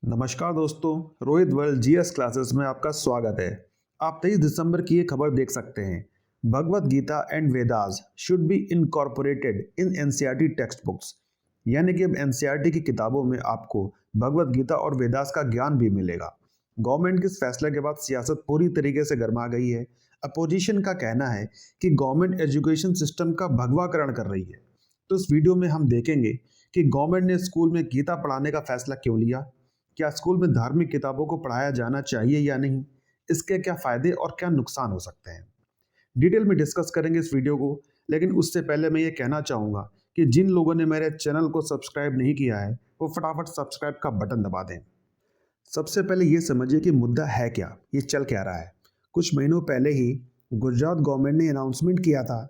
नमस्कार दोस्तों, Rohit world GS classes में आपका स्वागत है। आप 23 दिसंबर की ये खबर देख सकते हैं। Bhagavad Gita and Vedas should be incorporated in NCERT text books. यानी कि अब एनसीईआरटी की किताबों में आपको भगवत गीता और वेदास का ज्ञान भी मिलेगा। गवर्नमेंट के इस फैसले के बाद सियासत पूरी तरीके से गर्मा गई है। अपोजिशन का कहना है कि गवर्नमेंट एजुकेशन सिस्टम का भगवाकरण कर रही है। तो इस वीडियो में हम देखेंगे कि गवर्नमेंट ने स्कूल में गीता पढ़ाने का फैसला क्यों लिया, क्या स्कूल में धार्मिक किताबों को पढ़ाया जाना चाहिए या नहीं, इसके क्या फायदे और क्या नुकसान हो सकते हैं, डिटेल में डिस्कस करेंगे इस वीडियो को। लेकिन उससे पहले मैं ये कहना चाहूँगा कि जिन लोगों ने मेरे चैनल को सब्सक्राइब नहीं किया है वो फटाफट सब्सक्राइब का बटन दबा दें। सबसे पहले ये समझिए कि मुद्दा है क्या, ये चल क्या रहा है। कुछ महीनों पहले ही गुजरात गवर्नमेंट ने अनाउंसमेंट किया था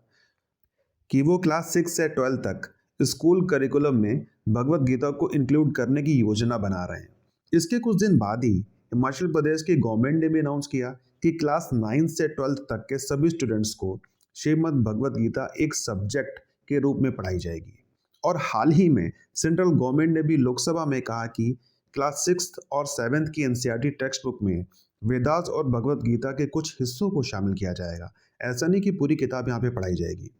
कि वो क्लास 6 से 12 तक स्कूल करिकुलम में भगवत गीता को इंक्लूड करने की योजना बना रहे हैं। इसके कुछ दिन बाद ही हिमाचल प्रदेश की गवर्नमेंट ने भी अनाउंस किया कि क्लास 9 से 12 तक के सभी स्टूडेंट्स को श्रीमद् भगवत गीता एक सब्जेक्ट के रूप में पढ़ाई जाएगी। और हाल ही में सेंट्रल गवर्नमेंट ने भी लोकसभा में कहा कि क्लास 6 और 7 की एनसीईआरटी टेक्स्ट बुक में वेदास और भगवत गीता के कुछ हिस्सों को शामिल किया जाएगा। ऐसा नहीं कि पूरी किताब यहाँ पे पढ़ाई जाएगी।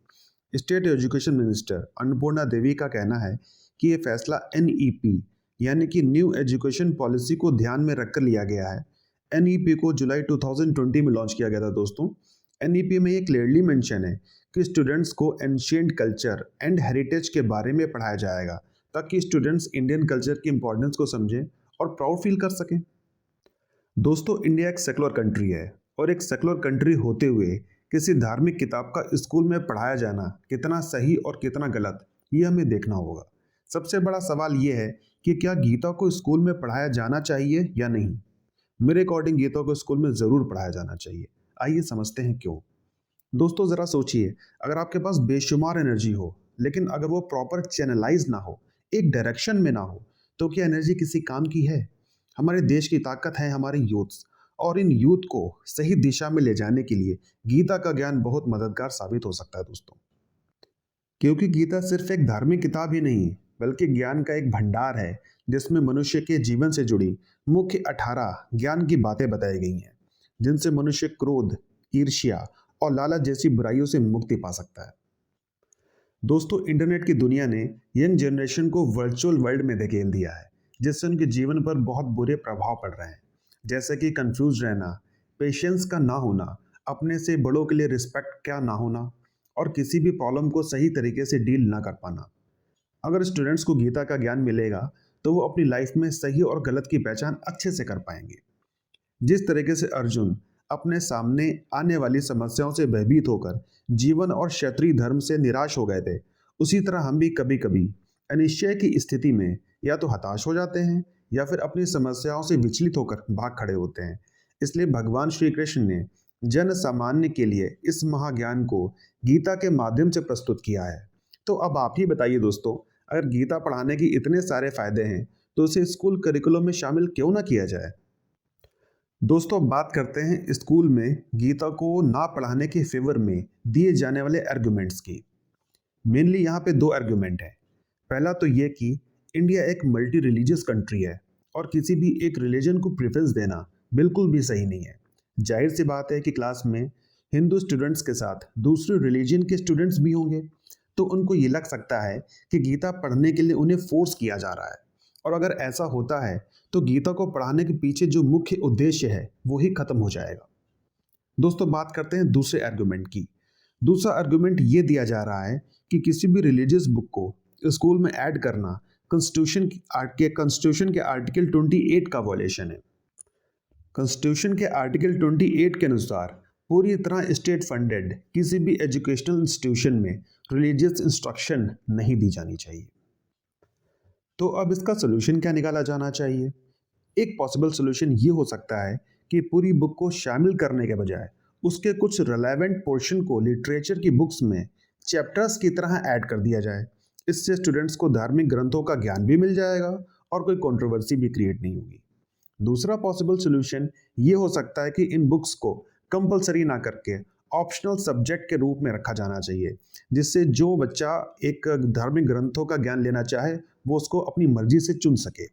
स्टेट एजुकेशन मिनिस्टर अन्नपूर्णा देवी का कहना है कि ये फैसला एनईपी यानी कि न्यू एजुकेशन पॉलिसी को ध्यान में रखकर लिया गया है। एनईपी को जुलाई 2020 में लॉन्च किया गया था दोस्तों। एनईपी में ये क्लियरली मेंशन है कि स्टूडेंट्स को एंशिएंट कल्चर एंड हेरिटेज के बारे में पढ़ाया जाएगा ताकि स्टूडेंट्स इंडियन कल्चर की इंपॉर्टेंस को समझें और प्राउड फील कर सकें। दोस्तों, इंडिया एक सेकुलर कंट्री है और एक सेकुलर कंट्री होते हुए किसी धार्मिक किताब का स्कूल में पढ़ाया जाना कितना सही और कितना गलत, ये हमें देखना होगा। सबसे बड़ा सवाल ये है कि क्या गीता को स्कूल में पढ़ाया जाना चाहिए या नहीं। मेरे अकॉर्डिंग गीता को स्कूल में ज़रूर पढ़ाया जाना चाहिए। आइए समझते हैं क्यों। दोस्तों, ज़रा सोचिए, अगर आपके पास बेशुमार एनर्जी हो लेकिन अगर वो प्रॉपर चैनलाइज ना हो, एक डायरेक्शन में ना हो, तो क्या एनर्जी किसी काम की है। हमारे देश की ताकत है हमारे यूथ्स, और इन यूथ को सही दिशा में ले जाने के लिए गीता का ज्ञान बहुत मददगार साबित हो सकता है दोस्तों। क्योंकि गीता सिर्फ एक धार्मिक किताब ही नहीं बल्कि ज्ञान का एक भंडार है जिसमें मनुष्य के जीवन से जुड़ी मुख्य 18 ज्ञान की बातें बताई गई हैं, जिनसे मनुष्य क्रोध, ईर्ष्या और लालच जैसी बुराइयों से मुक्ति पा सकता है। दोस्तों, इंटरनेट की दुनिया ने यंग जनरेशन को वर्चुअल वर्ल्ड में धकेल दिया है, जिससे उनके जीवन पर बहुत बुरे प्रभाव पड़ रहे हैं, जैसे कि कंफ्यूज रहना, पेशेंस का ना होना, अपने से बड़ों के लिए रिस्पेक्ट क्या ना होना और किसी भी प्रॉब्लम को सही तरीके से डील ना कर पाना। अगर स्टूडेंट्स को गीता का ज्ञान मिलेगा तो वो अपनी लाइफ में सही और गलत की पहचान अच्छे से कर पाएंगे। जिस तरीके से अर्जुन अपने सामने आने वाली समस्याओं से भयभीत होकर जीवन और क्षत्रिय धर्म से निराश हो गए थे, उसी तरह हम भी कभी कभी अनिश्चय की स्थिति में या तो हताश हो जाते हैं या फिर अपनी समस्याओं से विचलित होकर भाग खड़े होते हैं। इसलिए भगवान श्री कृष्ण ने जन सामान्य के लिए इस महाज्ञान को गीता के माध्यम से प्रस्तुत किया है। तो अब आप ही बताइए दोस्तों, अगर गीता पढ़ाने की इतने सारे फायदे हैं तो उसे स्कूल करिकुलम में शामिल क्यों ना किया जाए। दोस्तों, बात करते हैं स्कूल में गीता को ना पढ़ाने के फेवर में दिए जाने वाले आर्गुमेंट्स की। मेनली यहाँ पे दो आर्गुमेंट है। पहला तो ये कि इंडिया एक मल्टी रिलीजियस कंट्री है और किसी भी एक रिलीजन को प्रेफरेंस देना बिल्कुल भी सही नहीं है। जाहिर सी बात है कि क्लास में हिंदू स्टूडेंट्स के साथ दूसरे रिलीजन के स्टूडेंट्स भी होंगे, तो उनको ये लग सकता है कि गीता पढ़ने के लिए उन्हें फोर्स किया जा रहा है। और अगर ऐसा होता है तो गीता को पढ़ाने के पीछे जो मुख्य उद्देश्य है वो ही खत्म हो जाएगा। दोस्तों, बात करते हैं दूसरे आर्गुमेंट की। दूसरा आर्गुमेंट ये दिया जा रहा है कि किसी भी रिलीजियस बुक को स्कूल में ऐड करना कॉन्स्टिट्यूशन के आर्टिकल 28 का वॉयलेशन है। कॉन्स्टिट्यूशन के आर्टिकल 28 के अनुसार पूरी तरह स्टेट फंडेड किसी भी एजुकेशनल इंस्टीट्यूशन में रिलीजियस इंस्ट्रक्शन नहीं दी जानी चाहिए। तो अब इसका सोल्यूशन क्या निकाला जाना चाहिए। एक पॉसिबल सोल्यूशन ये हो सकता है कि पूरी बुक को शामिल करने के बजाय उसके कुछ रिलेवेंट पोर्शन को लिटरेचर की बुक्स में चैप्टर्स की तरह ऐड कर दिया जाए। इससे स्टूडेंट्स को धार्मिक ग्रंथों का ज्ञान भी मिल जाएगा और कोई कंट्रोवर्सी भी क्रिएट नहीं होगी। दूसरा पॉसिबल सोल्यूशन ये हो सकता है कि इन बुक्स को कंपलसरी ना करके ऑप्शनल सब्जेक्ट के रूप में रखा जाना चाहिए, जिससे जो बच्चा एक धार्मिक ग्रंथों का ज्ञान लेना चाहे वो उसको अपनी मर्जी से चुन सके।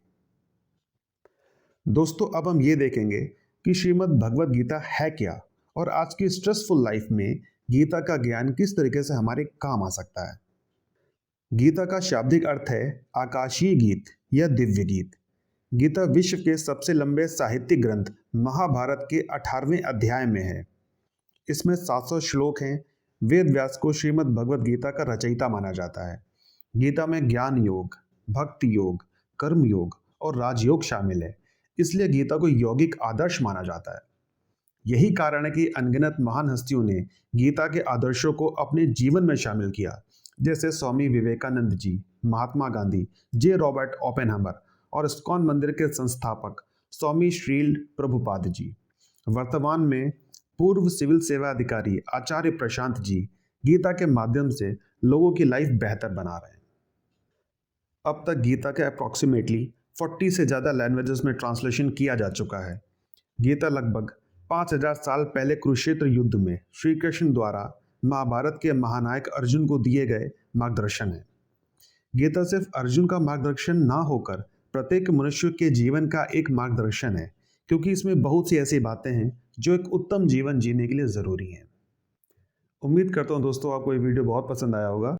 दोस्तों अब हम ये देखेंगे कि श्रीमद् भगवत गीता है क्या और आज की स्ट्रेसफुल लाइफ में गीता का ज्ञान किस तरीके से हमारे काम आ सकता है। गीता का शाब्दिक अर्थ है आकाशीय गीत या दिव्य गीत। गीता विश्व के सबसे लंबे साहित्यिक ग्रंथ महाभारत के 18वें अध्याय में है। इसमें 700 श्लोक हैं। वेद व्यास को श्रीमद् भगवत गीता का रचयिता माना जाता है। गीता में ज्ञान योग, भक्ति योग, कर्म योग और राजयोग शामिल है। इसलिए गीता को यौगिक आदर्श माना जाता है। यही कारण है कि अनगिनत महान हस्तियों ने गीता के आदर्शों को अपने जीवन में शामिल किया, जैसे स्वामी विवेकानंद जी, महात्मा गांधी, जे रॉबर्ट ओपेनहाइमर और इस्कॉन मंदिर के संस्थापक स्वामी श्रील प्रभुपाद जी। वर्तमान में पूर्व सिविल सेवा अधिकारी आचार्य प्रशांत जी गीता के माध्यम से लोगों की लाइफ बेहतर बना रहे हैं। अब तक गीता के अप्रॉक्सीमेटली 40 से ज़्यादा लैंग्वेजेस में ट्रांसलेशन किया जा चुका है। गीता लगभग 5000 साल पहले कुरुक्षेत्र युद्ध में श्री कृष्ण द्वारा महाभारत के महानायक अर्जुन को दिए गए मार्गदर्शन है। गीता सिर्फ अर्जुन का मार्गदर्शन ना होकर प्रत्येक मनुष्य के जीवन का एक मार्गदर्शन है, क्योंकि इसमें बहुत सी ऐसी बातें हैं जो एक उत्तम जीवन जीने के लिए ज़रूरी हैं। उम्मीद करता हूँ दोस्तों आपको ये वीडियो बहुत पसंद आया होगा।